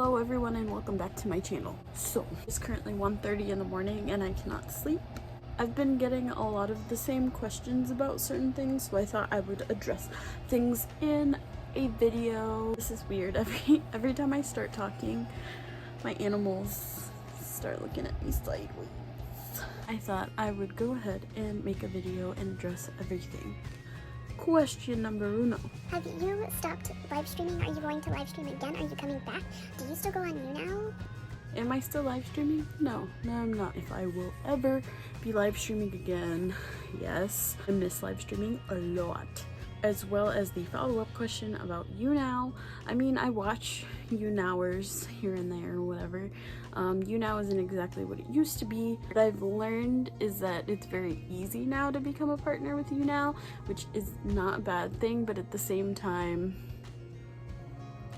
Hello everyone and welcome back to my channel. So, it's currently 1:30 in the morning and I cannot sleep. I've been getting a lot of the same questions about certain things, so I thought I would address things in a video. This is weird. Every time I start talking, my animals start looking at me sideways. I thought I would go ahead and make a video and address everything. Question number uno. Have you stopped live streaming? Are you going to live stream again? Are you coming back? Do you still go on YouNow? Am I still live streaming? No, I'm not. If I will ever be live streaming again, yes. I miss live streaming a lot. As well as the follow-up question about YouNow. I mean, I watch YouNowers here and there or whatever. YouNow isn't exactly what it used to be. What I've learned is that it's very easy now to become a partner with YouNow, which is not a bad thing, but at the same time,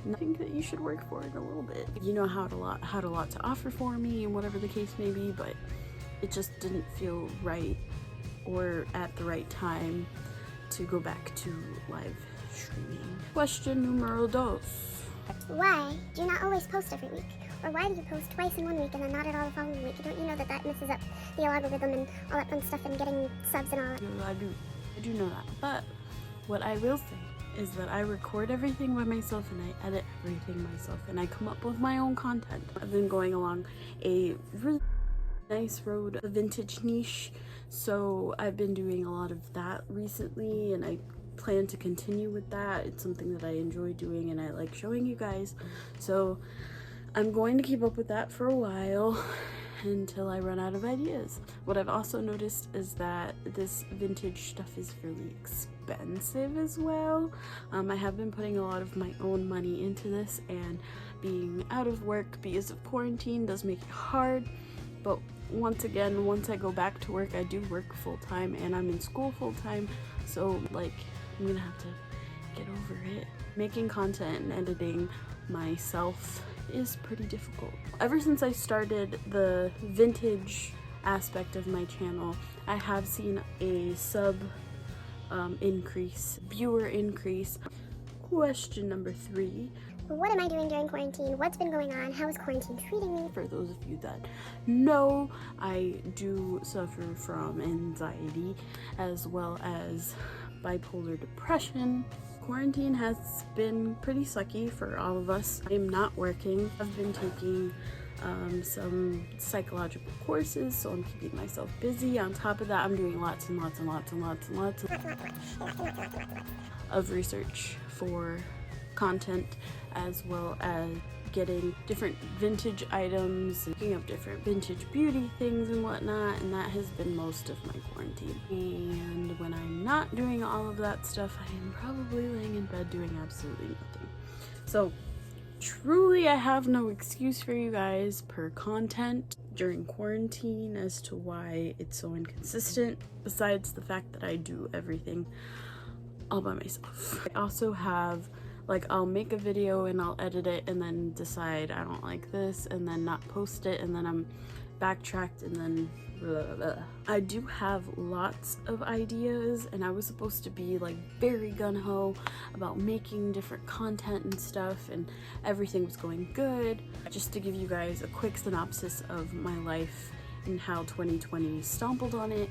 I think that you should work for it a little bit. You know, had a lot to offer for me and whatever the case may be, but it just didn't feel right or at the right time to go back to live streaming. Question numero dos. Why do you not always post every week? Or why do you post twice in one week and then not at all the following week? Don't you know that that messes up the algorithm and all that fun stuff and getting subs and all that? I do know that. But what I will say is that I record everything by myself and I edit everything myself and I come up with my own content. I've been going along a really nice road, a vintage niche, so I've been doing a lot of that recently and I plan to continue with that. It's something that I enjoy doing and I like showing you guys, so I'm going to keep up with that for a while until I run out of ideas. What I've also noticed is that this vintage stuff is really expensive as well. I have been putting a lot of my own money into this, and being out of work because of quarantine does make it hard, but once I go back to work, I do work full-time and I'm in school full-time, so like I'm gonna have to get over it. Making content and editing myself is pretty difficult. Ever since I started the vintage aspect of my channel, I have seen a sub increase, viewer increase. Question number 3. What am I doing during quarantine? What's been going on? How is quarantine treating me? For those of you that know, I do suffer from anxiety as well as bipolar depression. Quarantine has been pretty sucky for all of us. I am not working. I've been taking some psychological courses, so I'm keeping myself busy. On top of that, I'm doing lots of research for content, as well as getting different vintage items, looking up different vintage beauty things and whatnot, and that has been most of my quarantine. And when I'm not doing all of that stuff, I am probably laying in bed doing absolutely nothing. So truly, I have no excuse for you guys per content during quarantine as to why it's so inconsistent, besides the fact that I do everything all by myself. I also have, like, I'll make a video and I'll edit it and then decide I don't like this and then not post it, and then I'm backtracked and then blah, blah, blah. I do have lots of ideas and I was supposed to be like very gung-ho about making different content and stuff, and everything was going good. Just to give you guys a quick synopsis of my life and how 2020 stumbled on it.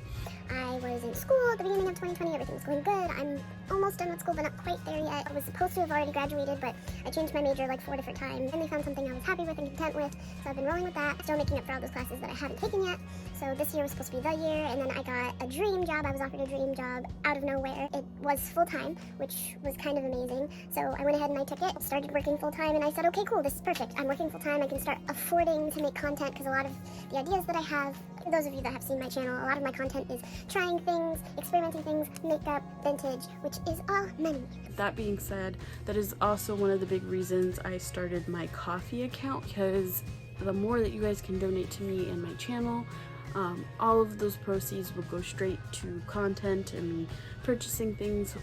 I was in school at the beginning of 2020, everything was going good. I'm almost done with school, but not quite there yet. I was supposed to have already graduated, but I changed my major like 4 different times. And they found something I was happy with and content with, so I've been rolling with that. Still making up for all those classes that I haven't taken yet. So this year was supposed to be the year, and then I got a dream job. I was offered a dream job out of nowhere. It was full-time, which was kind of amazing. So I went ahead and I took it, started working full-time, and I said, okay, cool, this is perfect. I'm working full-time, I can start affording to make content, because a lot of the ideas that I have, for those of you that have seen my channel, a lot of my content is trying things, experimenting things, makeup, vintage, which is all money. That being said, that is also one of the big reasons I started my coffee account, because the more that you guys can donate to me and my channel, all of those proceeds will go straight to content and me purchasing things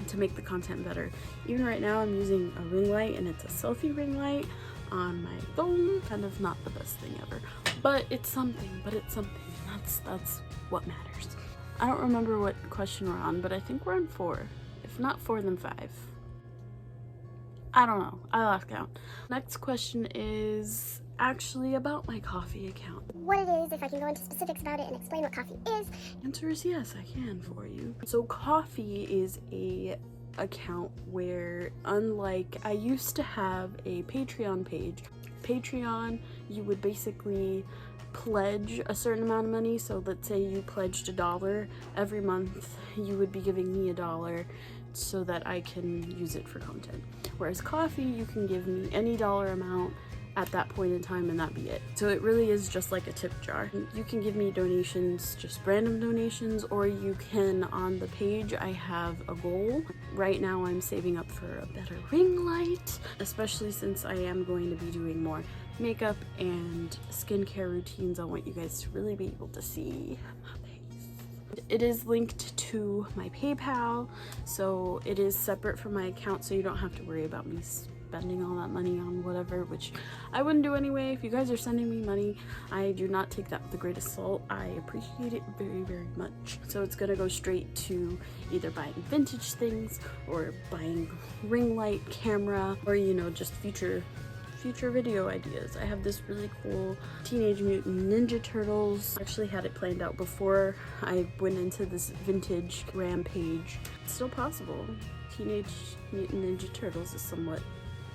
to make the content better. Even right now I'm using a ring light, and it's a selfie ring light on my phone. Kind of not the best thing ever, but it's something, and that's what matters. I don't remember what question we're on, but I think we're on 4. If not 4, then 5. I don't know. I lost count. Next question is actually about my coffee account. What it is, if I can go into specifics about it and explain what coffee is. Answer is yes, I can for you. So coffee is a account where, unlike, I used to have a Patreon page. Patreon, you would basically pledge a certain amount of money. So let's say you pledged $1 every month, you would be giving me $1 so that I can use it for content. Whereas coffee, you can give me any dollar amount at that point in time and that be it. So it really is just like a tip jar. You can give me donations, just random donations, or you can, on the page I have a goal. Right now I'm saving up for a better ring light, especially since I am going to be doing more makeup and skincare routines. I want you guys to really be able to see my face. It is linked to my PayPal, so it is separate from my account, so you don't have to worry about me spending all that money on whatever, which I wouldn't do anyway. If you guys are sending me money, I do not take that with the greatest salt. I appreciate it very, very much. So it's gonna go straight to either buying vintage things or buying ring light, camera, or you know, just future video ideas. I have this really cool Teenage Mutant Ninja Turtles. I actually had it planned out before I went into this vintage rampage. It's still possible. Teenage Mutant Ninja Turtles is somewhat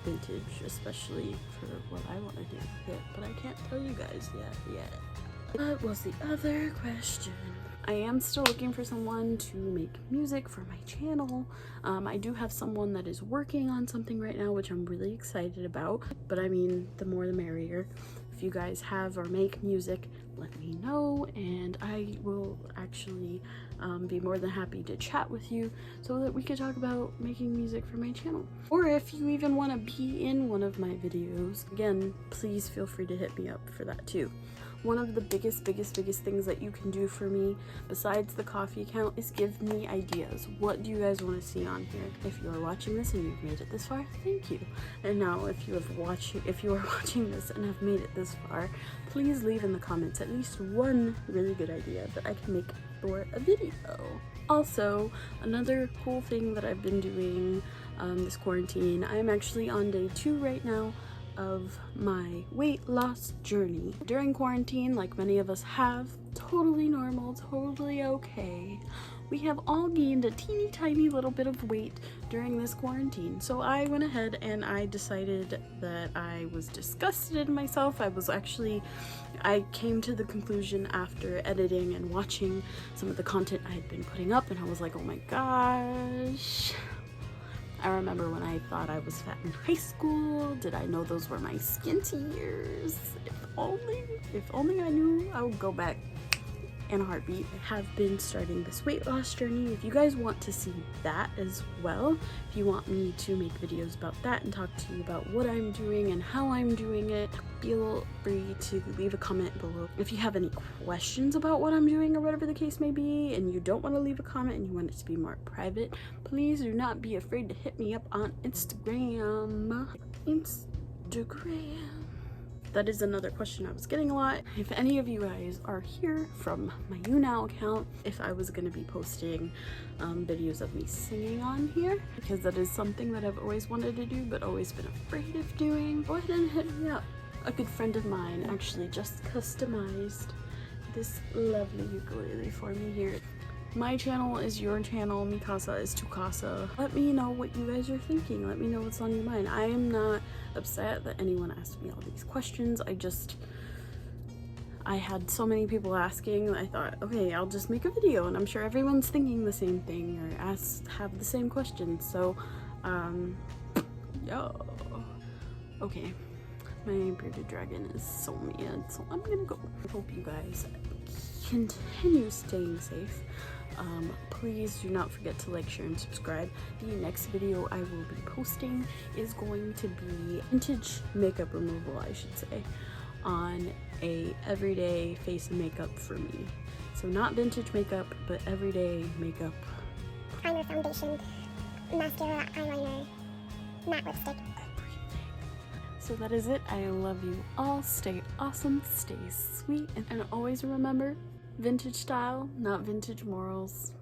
vintage, especially for what I want to do with it, but I can't tell you guys yet. What was the other question? I am still looking for someone to make music for my channel. I do have someone that is working on something right now, which I'm really excited about, but I mean, the more the merrier. If you guys have or make music, let me know, and I will actually be more than happy to chat with you so that we could talk about making music for my channel. Or if you even want to be in one of my videos, again, please feel free to hit me up for that too. One of the biggest things that you can do for me, besides the coffee account, is give me ideas. What do you guys want to see on here? If you are watching this and you've made it this far, thank you. And now, if you are watching this and have made it this far, please leave in the comments at least one really good idea that I can make for a video. Also, another cool thing that I've been doing this quarantine, I'm actually on day 2 right now of my weight loss journey. During quarantine, like many of us have, totally normal, totally okay. We have all gained a teeny tiny little bit of weight during this quarantine. So I went ahead and I decided that I was disgusted in myself. I came to the conclusion after editing and watching some of the content I had been putting up, and I was like, oh my gosh. I remember when I thought I was fat in high school. Did I know those were my skinty years? If only I knew, I would go back in a heartbeat. I have been starting this weight loss journey. If you guys want to see that as well, if you want me to make videos about that and talk to you about what I'm doing and how I'm doing it, feel free to leave a comment below. If you have any questions about what I'm doing or whatever the case may be, and you don't want to leave a comment and you want it to be more private, please do not be afraid to hit me up on Instagram. That is another question I was getting a lot. If any of you guys are here from my YouNow account, if I was going to be posting videos of me singing on here, because that is something that I've always wanted to do but always been afraid of doing, go ahead and hit me up. A good friend of mine actually just customized this lovely ukulele for me here. My channel is your channel, mi casa is tu casa. Let me know what you guys are thinking. Let me know what's on your mind. I am not upset that anyone asked me all these questions. I had so many people asking, I thought, okay, I'll just make a video, and I'm sure everyone's thinking the same thing or have the same questions. So, okay. My bearded dragon is so mad, so I'm gonna go. I hope you guys continue staying safe. Please do not forget to like, share, and subscribe. The next video I will be posting is going to be vintage makeup removal, I should say, on a everyday face and makeup for me. So not vintage makeup, but everyday makeup. Primer, foundation, mascara, eyeliner, matte lipstick. So that is it. I love you all. Stay awesome, stay sweet, and always remember, vintage style, not vintage morals.